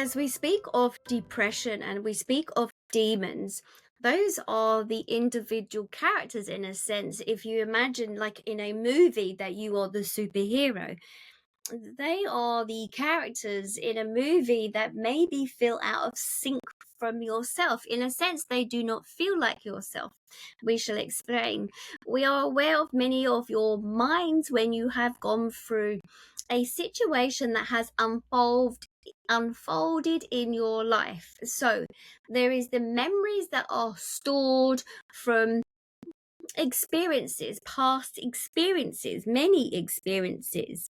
as we speak of depression and we speak of demons, those are the individual characters in a sense. If you imagine, like in a movie, that you are the superhero, they are the characters in a movie that maybe feel out of sync from yourself. In a sense, they do not feel like yourself. We shall explain. We are aware of many of your minds when you have gone through a situation that has unfolded in your life. So there is the memories that are stored from experiences, past experiences, many experiences.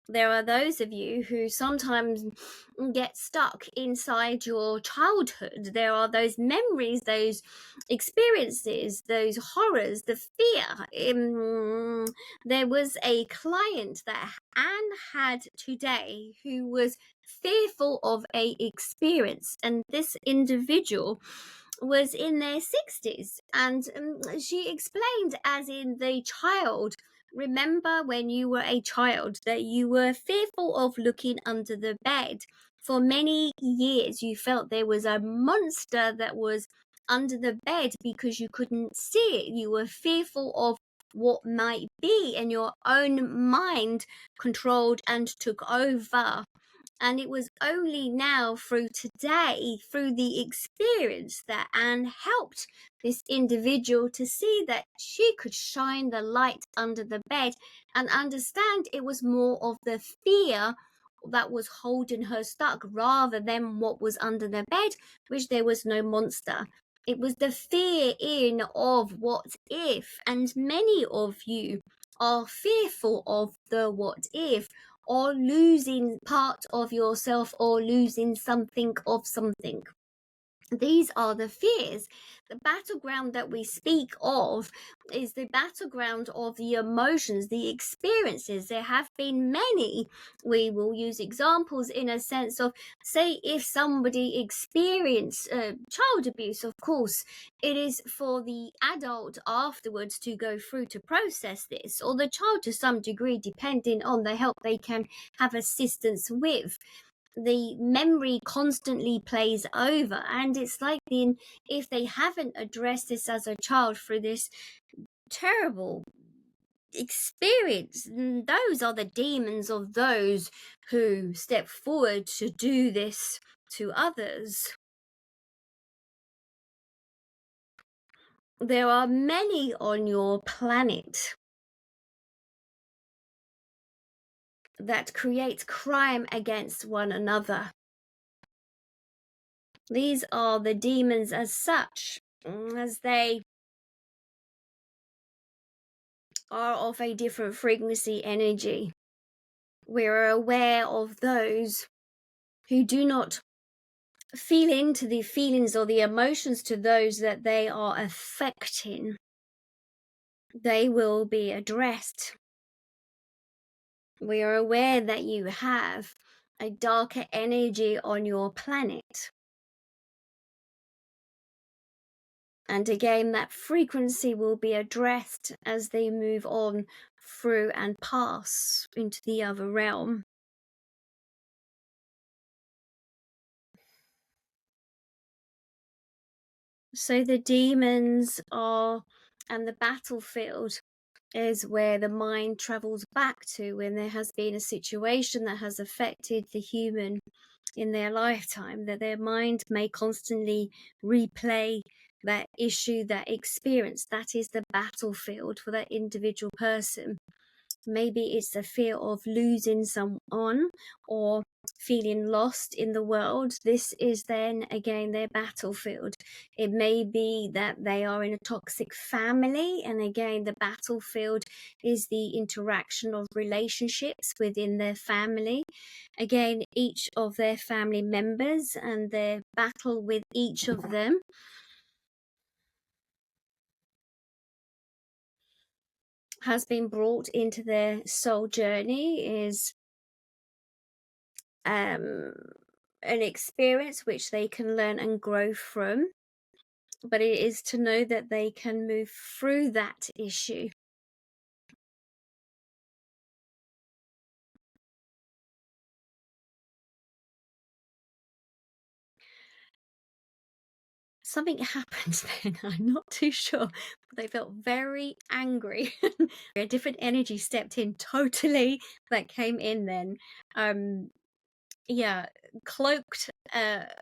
There are those of you who sometimes get stuck inside your childhood. There are those memories, those experiences, those horrors, the fear. There was a client that Anne had today who was fearful of a experience, and this individual was in their 60s, and she explained, as in the child, remember when you were a child that you were fearful of looking under the bed. For many years, you felt there was a monster that was under the bed because you couldn't see it. You were fearful of what might be, and your own mind controlled and took over. And it was only now, through today, through the experience, that Anne helped this individual to see that she could shine the light under the bed and understand it was more of the fear that was holding her stuck rather than what was under the bed, which there was no monster. It was the fear in of what if, and many of you are fearful of the what if, or losing part of yourself, or losing something of something. These are the fears. The battleground that we speak of is the battleground of the emotions, the experiences. There have been many. We will use examples in a sense of, say, if somebody experienced child abuse, of course, it is for the adult afterwards to go through to process this, or the child to some degree, depending on the help they can have assistance with. The memory constantly plays over, and it's like if they haven't addressed this as a child through this terrible experience, those are the demons of those who step forward to do this to others. There are many on your planet that create crime against one another. These are the demons as such, as they are of a different frequency energy. We are aware of those who do not feel into the feelings or the emotions to those that they are affecting. They will be addressed. We are aware that you have a darker energy on your planet. And again, that frequency will be addressed as they move on through and pass into the other realm. So the demons are, and the battlefield is where the mind travels back to when there has been a situation that has affected the human in their lifetime, that their mind may constantly replay that issue, that experience. That is the battlefield for that individual person. Maybe it's the fear of losing someone or feeling lost in the world. This is then again their battlefield. It may be that they are in a toxic family, and again the battlefield is the interaction of relationships within their family. Again, each of their family members and their battle with each of them. Has been brought into their soul journey is an experience which they can learn and grow from, but it is to know that they can move through that issue. something happened then. I'm not too sure, but they felt very angry. A different energy stepped in totally, that came in then. Yeah, cloaked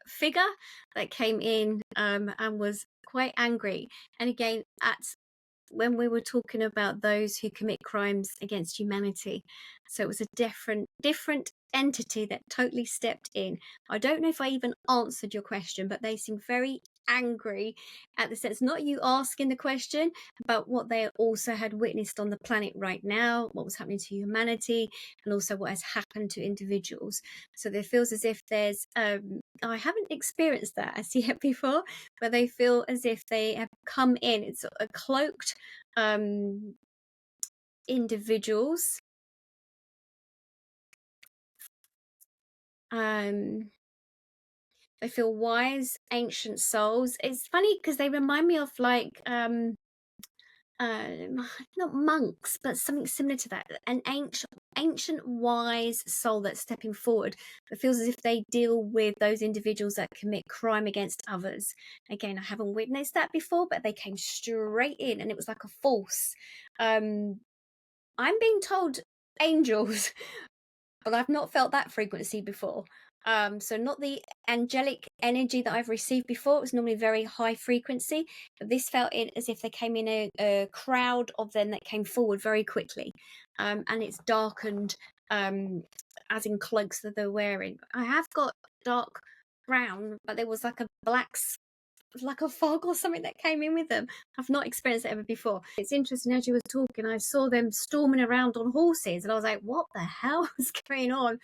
figure that came in and was quite angry. And again, at when we were talking about those who commit crimes against humanity, so it was a different entity that totally stepped in. I don't know if I even answered your question, but they seemed very angry at the sense, not you asking the question, but what they also had witnessed on the planet right now, what was happening to humanity, and also what has happened to individuals. So it feels as if there's I haven't experienced that as yet before, but they feel as if they have come in. It's a cloaked individuals. They feel wise, ancient souls. It's funny because they remind me of like not monks, but something similar to that. An ancient wise soul that's stepping forward. It feels as if they deal with those individuals that commit crime against others. Again, I haven't witnessed that before, but they came straight in and it was like a force. I'm being told angels, but I've not felt that frequency before. So not the angelic energy that I've received before. It was normally very high frequency, but this felt as if they came in a crowd of them that came forward very quickly. And it's darkened, as in cloaks that they're wearing. I have got dark brown, but there was like a black, like a fog or something that came in with them. I've not experienced it ever before. It's interesting, as you were talking, I saw them storming around on horses and I was like, what the hell is going on?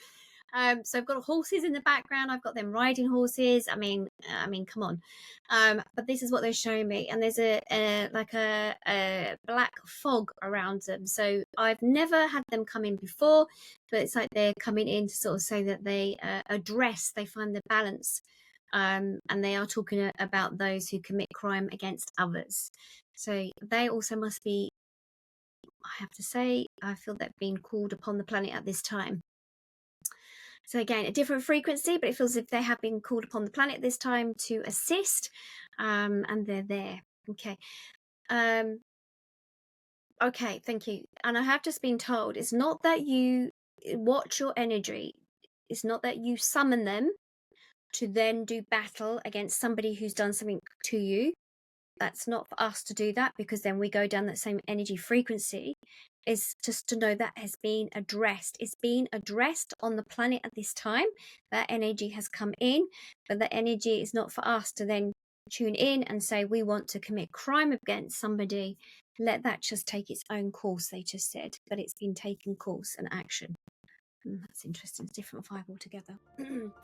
So I've got horses in the background. I've got them riding horses. I mean, come on. But this is what they're showing me, and there's a black fog around them. So I've never had them come in before, but it's like they're coming in to sort of say that they they find the balance, and they are talking about those who commit crime against others. So they also must be, I have to say, I feel they've been called upon the planet at this time. So again, a different frequency, but it feels as if they have been called upon the planet this time to assist, and they're there. Okay. Okay, thank you. And I have just been told, it's not that you watch your energy. It's not that you summon them to then do battle against somebody who's done something to you. That's not for us to do that, because then we go down that same energy frequency. Is just to know that has been addressed. It's been addressed on the planet at this time. That energy has come in, but that energy is not for us to then tune in and say we want to commit crime against somebody. Let that just take its own course, they just said, but it's been taken course and action. That's interesting. It's a different vibe altogether.